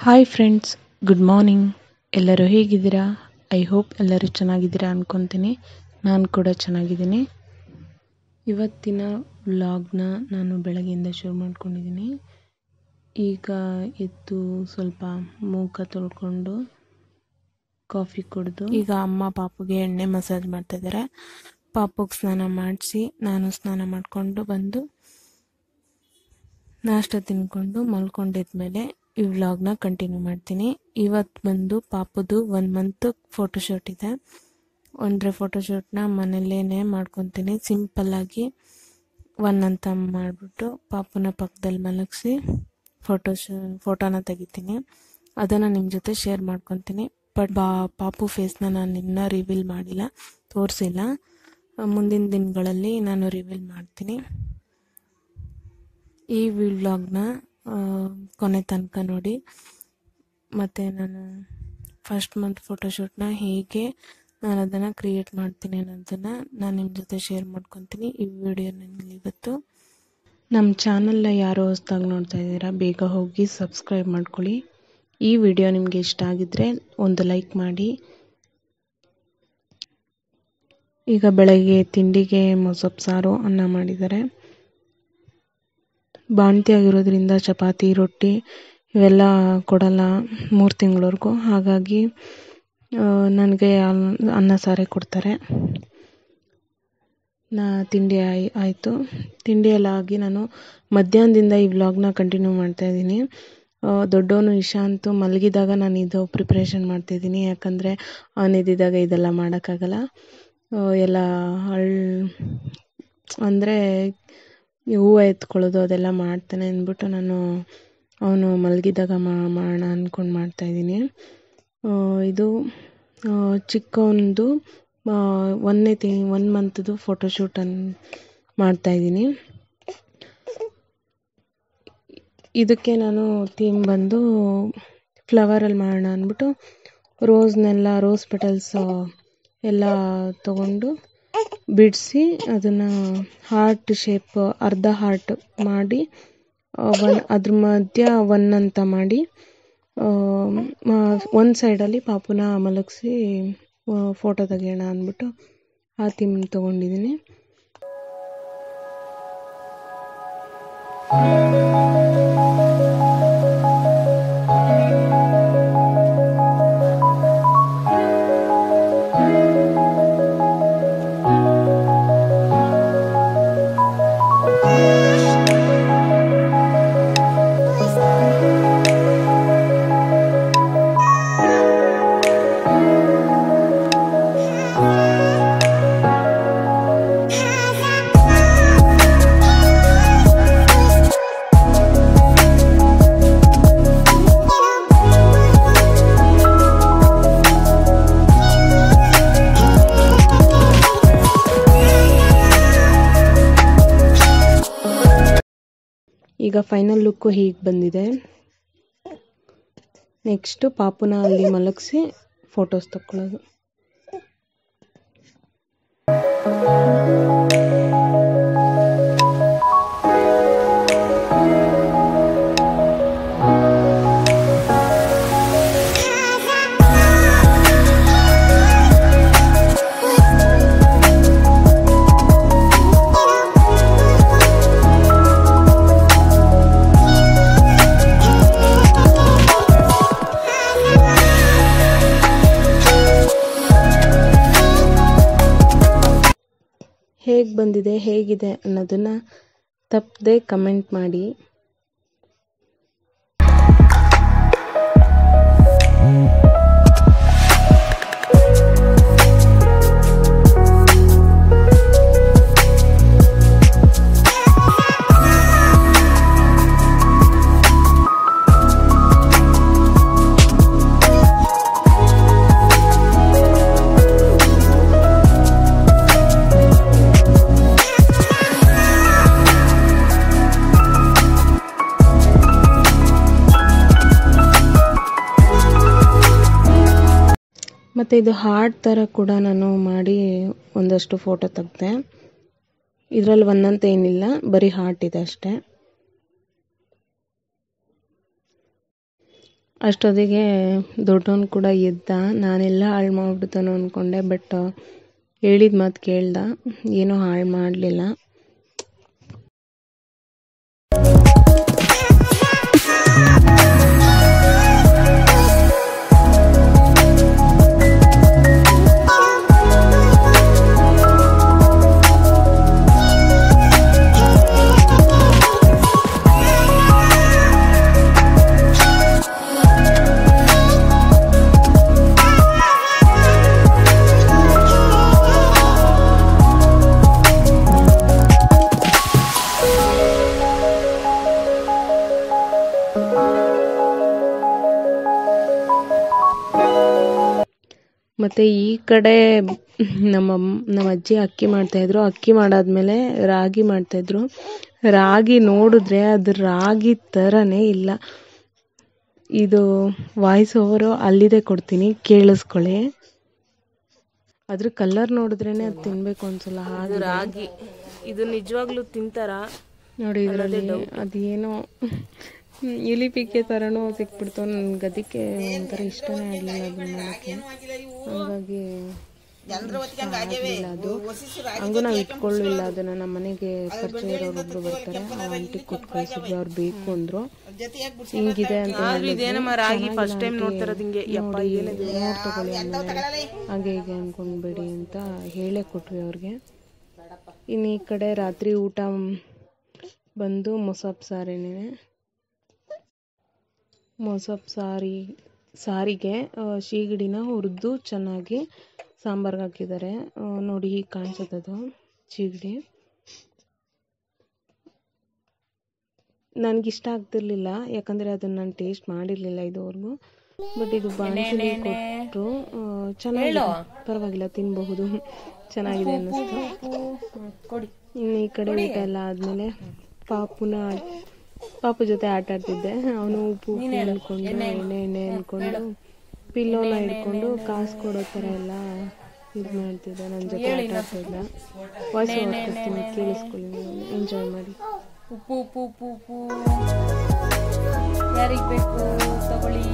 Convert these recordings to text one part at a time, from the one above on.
Hi friends, good morning. ಎಲ್ಲರೂ ಹೇಗಿದ್ದೀರಾ? I hope ಎಲ್ಲರೂ ಚೆನ್ನಾಗಿದ್ದೀರಾ ಅನ್ಕೊತೀನಿ. ನಾನು ಕೂಡ ಚೆನ್ನಾಗಿದ್ದೀನಿ. ಇವತ್ತಿನ ವ್ಲಾಗ್ನ ನಾನು ಬೆಳಗ್ಗೆಯಿಂದ ಶುರು ಮಾಡ್ಕೊಂಡಿದ್ದೀನಿ. ಈಗ ಎದ್ದು ಸ್ವಲ್ಪ ಮುಖ ತೊಳ್ಕೊಂಡು ಕಾಫಿ ಕುಡಿದು ಈಗ ಅಮ್ಮ ಪಾಪುಗೆ ಎಣ್ಣೆ ಮಸಾಜ್ ಮಾಡ್ತಾ ಇದ್ದಾರೆ. ಪಾಪುಗೆ ಸ್ನಾನ ಮಾಡಿಸಿ ನಾನು ಸ್ನಾನ ಮಾಡಿಕೊಂಡು ಬಂದು ನಾಷ್ಟ ತಿನ್ಕೊಂಡು ಮಲ್ಕೊಂಡಿದ್ಮೇಲೆ ಈ ವ್ಲಾಗ್ನ ಕಂಟಿನ್ಯೂ ಮಾಡ್ತೀನಿ. ಇವತ್ತು ಬಂದು ಪಾಪುದು 1 ಮಂತ್ ಫೋಟೋಶೂಟ್ ಇದೆ. ಒಂದರೆ ಫೋಟೋಶೂಟ್ನ ಮನೆಯಲ್ಲೇ ಮಾಡ್ಕೊತೀನಿ. ಸಿಂಪಲ್ಲಾಗಿ 1 ಅಂತ ಮಾಡಿಬಿಟ್ಟು ಪಾಪುನ ಪಕ್ಕದಲ್ಲಿ ಮಲಗಿಸಿ ಫೋಟೋನ ತೆಗಿತೀನಿ. ಅದನ್ನು ನಿಮ್ಮ ಜೊತೆ ಶೇರ್ ಮಾಡ್ಕೊತೀನಿ. ಬಟ್ ಪಾಪು ಫೇಸ್ನ ನಾನು ಇನ್ನೂ ರಿವೀಲ್ ಮಾಡಿಲ್ಲ, ತೋರಿಸಿಲ್ಲ. ಮುಂದಿನ ದಿನಗಳಲ್ಲಿ ನಾನು ರಿವೀಲ್ ಮಾಡ್ತೀನಿ. ಈ ವ್ಲಾಗ್ನ ಕೊನೆ ತನಕ ನೋಡಿ. ಮತ್ತು ನಾನು ಫಸ್ಟ್ ಮಂತ್ ಫೋಟೋಶೂಟ್ನ ಹೇಗೆ ನಾನು ಅದನ್ನು ಕ್ರಿಯೇಟ್ ಮಾಡ್ತೀನಿ ಅನ್ನೋದನ್ನು ನಾನು ನಿಮ್ಮ ಜೊತೆ ಶೇರ್ ಮಾಡ್ಕೊತೀನಿ. ಈ ವಿಡಿಯೋನಲ್ಲಿ ಇವತ್ತು ನಮ್ಮ ಚಾನಲ್ನ ಯಾರೋ ಹೊಸದಾಗಿ ನೋಡ್ತಾ ಇದ್ದೀರಾ, ಬೇಗ ಹೋಗಿ ಸಬ್ಸ್ಕ್ರೈಬ್ ಮಾಡ್ಕೊಳ್ಳಿ. ಈ ವಿಡಿಯೋ ನಿಮಗೆ ಇಷ್ಟ ಆಗಿದ್ದರೆ ಒಂದು ಲೈಕ್ ಮಾಡಿ. ಈಗ ಬೆಳಗ್ಗೆ ತಿಂಡಿಗೆ ಮೊಸಪ್ಪು ಸಾರು, ಅನ್ನ ಮಾಡಿದ್ದಾರೆ. ಬಾಣಂತಿ ಆಗಿರೋದ್ರಿಂದ ಚಪಾತಿ, ರೊಟ್ಟಿ ಇವೆಲ್ಲ ಕೊಡಲ್ಲ 3 ತಿಂಗಳವರೆಗೂ. ಹಾಗಾಗಿ ನನಗೆ ಅನ್ನ ಸಾರೇ ಕೊಡ್ತಾರೆ. ತಿಂಡಿ ಆಯಿತು. ತಿಂಡಿ ಎಲ್ಲ ಆಗಿ ನಾನು ಮಧ್ಯಾಹ್ನದಿಂದ ಈ ವ್ಲಾಗ್ನ ಕಂಟಿನ್ಯೂ ಮಾಡ್ತಾಯಿದ್ದೀನಿ. ದೊಡ್ಡವನು ಇಶಾಂತು ಮಲಗಿದಾಗ ನಾನು ಇದು ಪ್ರಿಪ್ರೇಷನ್ ಮಾಡ್ತಾಯಿದ್ದೀನಿ. ಯಾಕಂದರೆ ಅವನಿದ್ದಾಗ ಇದೆಲ್ಲ ಮಾಡೋಕ್ಕಾಗಲ್ಲ. ಎಲ್ಲ ಅಂದರೆ ಹೂವು ಎತ್ಕೊಳ್ಳೋದು ಅದೆಲ್ಲ ಮಾಡ್ತಾನೆ ಅಂದ್ಬಿಟ್ಟು ನಾನು ಅವನು ಮಲಗಿದಾಗ ಮಾಡೋಣ ಅಂದ್ಕೊಂಡು ಮಾಡ್ತಾಯಿದ್ದೀನಿ. ಇದು ಚಿಕ್ಕವನದು 1 ಮಂತ್ದು ಫೋಟೋಶೂಟನ್ನು ಮಾಡ್ತಾಯಿದ್ದೀನಿ. ಇದಕ್ಕೆ ನಾನು ಥೀಮ್ ಬಂದು ಫ್ಲವರಲ್ಲಿ ಮಾಡೋಣ ಅಂದ್ಬಿಟ್ಟು ರೋಸ್ ಪೆಟಲ್ಸ್ ಎಲ್ಲ ತಗೊಂಡು ಬಿಡಿಸಿ ಅದನ್ನು ಹಾರ್ಟ್ ಶೇಪ್, ಅರ್ಧ ಹಾರ್ಟ್ ಮಾಡಿ ಅದ್ರ ಮಧ್ಯ 1 ಅಂತ ಮಾಡಿ ಒಂದು ಸೈಡಲ್ಲಿ ಪಾಪುನ ಮಲಗಿಸಿ ಫೋಟೋ ತೆಗೆಯೋಣ ಅಂದ್ಬಿಟ್ಟು ಆ ಥೀಮ್ ತೊಗೊಂಡಿದ್ದೀನಿ. ಈಗ ಫೈನಲ್ ಲುಕ್ಕು ಹೀಗೆ ಬಂದಿದೆ. ನೆಕ್ಸ್ಟು ಪಾಪುನ ಅಲ್ಲಿ ಮಲಗಿಸಿ ಫೋಟೋಸ್ ತಕ್ಕೊಳ್ಳೋದು. ಹೇಗೆ ಬಂದಿದೆ, ಹೇಗಿದೆ ಅನ್ನೋದನ್ನು ತಪ್ಪದೆ ಕಮೆಂಟ್ ಮಾಡಿ. ಮತ್ತು ಇದು ಹಾರ್ಟ್ ಥರ ಕೂಡ ನಾನು ಮಾಡಿ ಒಂದಷ್ಟು ಫೋಟೋ ತೆಗೆದೆ. ಇದರಲ್ಲಿ 1 ಅಂತ ಏನಿಲ್ಲ, ಬರೀ ಹಾರ್ಟ್ ಇದೆ ಅಷ್ಟೇ. ಅಷ್ಟೊತ್ತಿಗೆ ದೊಡ್ಡವನು ಕೂಡ ಎದ್ದ. ನಾನೆಲ್ಲ ಹಾಳು ಮಾಡಿಬಿಡ್ತಾನೋ ಅಂದ್ಕೊಂಡೆ, ಬಟ್ ಹೇಳಿದ ಮಾತು ಕೇಳ್ದ, ಏನೂ ಹಾಳು ಮಾಡಲಿಲ್ಲ. ಮತ್ತು ಈ ಕಡೆ ನಮ್ಮ ಅಜ್ಜಿ ಅಕ್ಕಿ ಮಾಡ್ತಾಯಿದ್ರು. ಅಕ್ಕಿ ಮಾಡಾದ್ಮೇಲೆ ರಾಗಿ ಮಾಡ್ತಾಯಿದ್ರು. ರಾಗಿ ನೋಡಿದ್ರೆ ಅದು ರಾಗಿ ಥರನೇ ಇಲ್ಲ. ಇದು ವಾಯ್ಸ್ ಓವರು ಅಲ್ಲಿದೆ ಕೊಡ್ತೀನಿ, ಕೇಳಿಸ್ಕೊಳ್ಳಿ. ಅದ್ರ ಕಲರ್ ನೋಡಿದ್ರೇ ಅದು ತಿನ್ನಬೇಕು ಅನ್ಸಲ್ಲ. ಹಾಗೆ ರಾಗಿ ಇದು ನಿಜವಾಗ್ಲೂ ತಿಂತಾರ ನೋಡಿ. ಇದರಲ್ಲಿ ಅದೇನೋ ಇಲಿಪಿಕ್ಕೆ ಥರನೂ ಸಿಕ್ಬಿಡ್ತು. ನನಗೆ ಅದಕ್ಕೆ ಒಂಥರ ಇಷ್ಟನೇ ಆಗಲಿಲ್ಲ ಅದನ್ನ ಮಾಡೋಕ್ಕೆ. ಹಾಗಾಗಿ ಆಗಲಿಲ್ಲ ಅದು. ಹಂಗೂ ನಾವು ಇಟ್ಕೊಳ್ಳಿಲ್ಲ ಅದನ್ನು. ನಮ್ಮ ಮನೆಗೆ ಪರಿಚಯ ಇರೋರೊಬ್ರು ಬರ್ತಾರೆ, ಆ ಆಂಟಿಗೆ ಕೊಟ್ಟು ಕಳಿಸಿದ್ವಿ. ಅವ್ರು ಬೇಕು ಅಂದರು. ಹಿಂಗಿದೆ ಅಂತ ತಗೊಳ್ಳಿ ಹಾಗೆ ಹೀಗೆ ಅಂದ್ಕೊಂಡ್ಬೇಡಿ ಅಂತ ಹೇಳೇ ಕೊಟ್ವಿ ಅವ್ರಿಗೆ. ಇನ್ನು ಈ ಕಡೆ ರಾತ್ರಿ ಊಟ ಬಂದು ಮೊಸಪ್ ಸಾರಿನೇ. ಮೊಸಪ್ ಸಾರಿಗೆ ಶೀಗಡಿನ ಹುರಿದು ಚೆನ್ನಾಗಿ ಸಾಂಬಾರ್ಗೆ ಹಾಕಿದ್ದಾರೆ. ನೋಡಿ ಹೀಗೆ ಕಾಣಿಸುತ್ತದು ಶೀಗಡಿ. ನನಗಿಷ್ಟ ಆಗ್ತಿರ್ಲಿಲ್ಲ, ಯಾಕಂದರೆ ಅದನ್ನು ನಾನು ಟೇಸ್ಟ್ ಮಾಡಿರಲಿಲ್ಲ ಇದುವರೆಗೂ. ಬಟ್ ಇದು ಬಾಣಸಿಲಿ ಕೊಟ್ಟರು, ಚೆನ್ನಾಗಿದೆ, ಪರವಾಗಿಲ್ಲ, ತಿನ್ನಬಹುದು, ಚೆನ್ನಾಗಿದೆ ಅನ್ನಿಸ್ತು. ಇನ್ನು ಈ ಕಡೆ ಊಟ ಎಲ್ಲ ಆದಮೇಲೆ ಪಾಪು ಜೊತೆ ಆಟ ಆಡ್ತಿದ್ದೆ. ಅವನು ಉಪ್ಪು ಅಂದ್ಕೊಂಡು ಎಣ್ಣೆ ಅಂದ್ಕೊಂಡು ಪಿಲ್ಲೋನ ಹಿಡ್ಕೊಂಡು ಕಾಸು ಕೊಡೋ ಥರ ಎಲ್ಲ ಇದು ಮಾಡ್ತಿದ್ದ. ನನ್ನ ಜೊತೆ ಆಟ ಆಡ್ತಿದ್ದ. ವಾಯ್ಸ್ ಓದ್ತೀನಿ, ಕೇಳಿಸ್ಕೊಳ್ಳಿ, ನೀವು ಎಂಜಾಯ್ ಮಾಡಿ. ಉಪ್ಪು ಉಪ್ಪು ಉಪ್ಪು ಉಪ್ಪು ಯಾರಿಗೆ ಬೇಕು ತಗೊಳ್ಳಿ.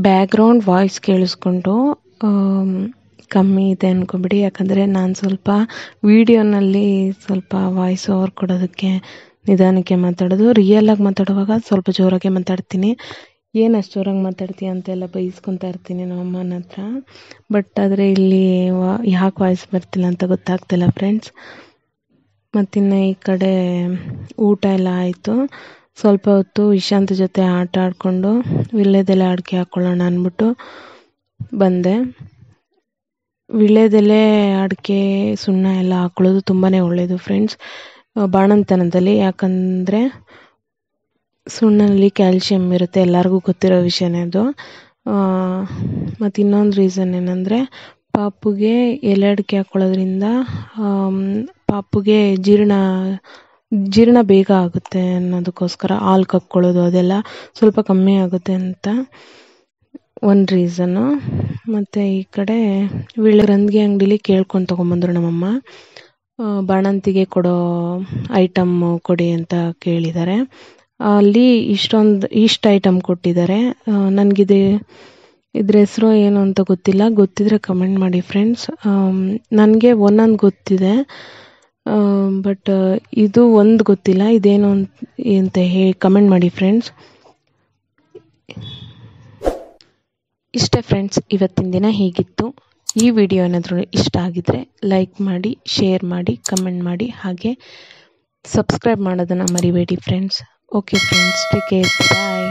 ಬ್ಯಾಕ್ಗ್ರೌಂಡ್ ವಾಯ್ಸ್ ಕೇಳಿಸ್ಕೊಂಡು ಕಮ್ಮಿ ಇದೆ ಅಂದ್ಕೊಬಿಡಿ, ಯಾಕಂದರೆ ನಾನು ಸ್ವಲ್ಪ ವಿಡಿಯೋನಲ್ಲಿ ಸ್ವಲ್ಪ ವಾಯ್ಸ್ ಓವರ್ ಕೊಡೋದಕ್ಕೆ ನಿಧಾನಕ್ಕೆ ಮಾತಾಡೋದು. ರಿಯಲಾಗಿ ಮಾತಾಡುವಾಗ ಸ್ವಲ್ಪ ಜೋರಾಗೆ ಮಾತಾಡ್ತೀನಿ. ಏನು ಅಷ್ಟು ಜೋರಾಗಿ ಮಾತಾಡ್ತೀಯ ಅಂತೆಲ್ಲ ಬೈಸ್ಕೊತಾ ಇರ್ತೀನಿ ನಮ್ಮ ಅಮ್ಮನ ಹತ್ರ. ಬಟ್ ಆದರೆ ಇಲ್ಲಿ ಯಾಕೆ ವಾಯ್ಸ್ ಬರ್ತಿಲ್ಲ ಅಂತ ಗೊತ್ತಾಗ್ತಿಲ್ಲ ಫ್ರೆಂಡ್ಸ್. ಮತ್ತಿನ್ನು ಈ ಕಡೆ ಊಟ ಎಲ್ಲ ಆಯಿತು. ಸ್ವಲ್ಪ ಹೊತ್ತು ಇಶಾಂತ್ ಜೊತೆ ಆಟ ಆಡಿಕೊಂಡು ವಿಳ್ಯದೆಲೆ ಅಡಿಕೆ ಹಾಕ್ಕೊಳ್ಳೋಣ ಅಂದ್ಬಿಟ್ಟು ಬಂದೆ. ವೀಳ್ಯದೆಲೆ ಅಡಿಕೆ ಸುಣ್ಣ ಎಲ್ಲ ಹಾಕೊಳ್ಳೋದು ತುಂಬಾ ಒಳ್ಳೆಯದು ಫ್ರೆಂಡ್ಸ್ ಬಾಣಂತನದಲ್ಲಿ. ಯಾಕಂದರೆ ಸುಣ್ಣನಲ್ಲಿ ಕ್ಯಾಲ್ಶಿಯಂ ಇರುತ್ತೆ, ಎಲ್ಲರಿಗೂ ಗೊತ್ತಿರೋ ವಿಷಯನೇ ಅದು. ಮತ್ತು ಇನ್ನೊಂದು ರೀಸನ್ ಏನಂದರೆ ಪಾಪುಗೆ ಎಲೆ ಅಡಿಕೆ ಹಾಕ್ಕೊಳ್ಳೋದ್ರಿಂದ ಪಾಪುಗೆ ಜೀರ್ಣ ಬೇಗ ಆಗುತ್ತೆ ಅನ್ನೋದಕ್ಕೋಸ್ಕರ ಹಾಲು ಕಕ್ಕೊಳ್ಳೋದು ಅದೆಲ್ಲ ಸ್ವಲ್ಪ ಕಮ್ಮಿ ಆಗುತ್ತೆ ಅಂತ ಒಂದು ರೀಸನ್ನು. ಮತ್ತು ಈ ಕಡೆ ರಂದಿಗೆ ಅಂಗಡಿಲಿ ಕೇಳ್ಕೊಂಡು ತೊಗೊಂಬಂದರು ನಮ್ಮಮ್ಮ. ಬಾಣಂತಿಗೆ ಕೊಡೋ ಐಟಮ್ಮು ಕೊಡಿ ಅಂತ ಕೇಳಿದ್ದಾರೆ. ಅಲ್ಲಿ ಇಷ್ಟು ಐಟಮ್ ಕೊಟ್ಟಿದ್ದಾರೆ. ಇದ್ರ ಹೆಸರು ಏನು ಅಂತ ಗೊತ್ತಿಲ್ಲ, ಗೊತ್ತಿದ್ರೆ ಕಮೆಂಟ್ ಮಾಡಿ ಫ್ರೆಂಡ್ಸ್. ನನಗೆ ಒಂದೊಂದು ಗೊತ್ತಿದೆ, ಬಟ್ ಇದು ಒಂದು ಗೊತ್ತಿಲ್ಲ, ಇದೇನು ಅಂತ ಕಮೆಂಟ್ ಮಾಡಿ ಫ್ರೆಂಡ್ಸ್. ಇಷ್ಟೇ ಫ್ರೆಂಡ್ಸ್, ಇವತ್ತಿನ ದಿನ ಹೀಗಿತ್ತು. ಈ ವಿಡಿಯೋ ಏನಾದರೂ ಇಷ್ಟ ಆಗಿದ್ರೆ ಲೈಕ್ ಮಾಡಿ, ಶೇರ್ ಮಾಡಿ, ಕಮೆಂಟ್ ಮಾಡಿ, ಹಾಗೆ ಸಬ್ಸ್ಕ್ರೈಬ್ ಮಾಡೋದನ್ನು ಮರಿಬೇಡಿ friends. Okay friends, take care, ಬಾಯ್.